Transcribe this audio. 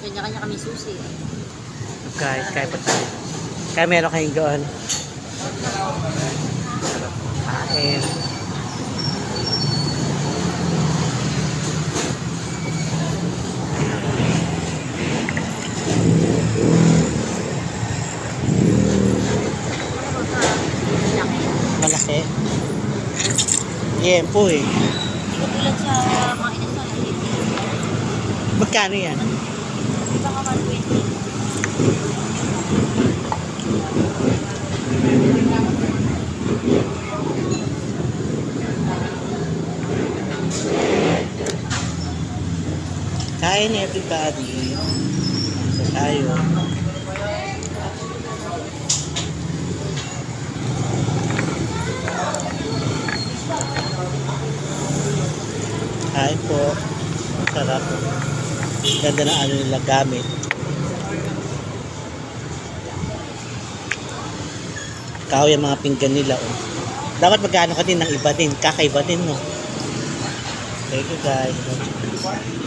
Kanya-kanya kami susi. Guys, kaya pa tayo. Kaya meron kayong doon. Kain. Malaki. Yempo eh. Katulad sa mga inasal. Magkano yan? Iba ka 120. Kain everybody. So tayo. Kain po. Sarap. Ganda na ano nila gamit. Kahoy yung mga pinggan nila. Oh. Dapat magkano ka din ng iba din. Kakaiba din, no? Thank you guys.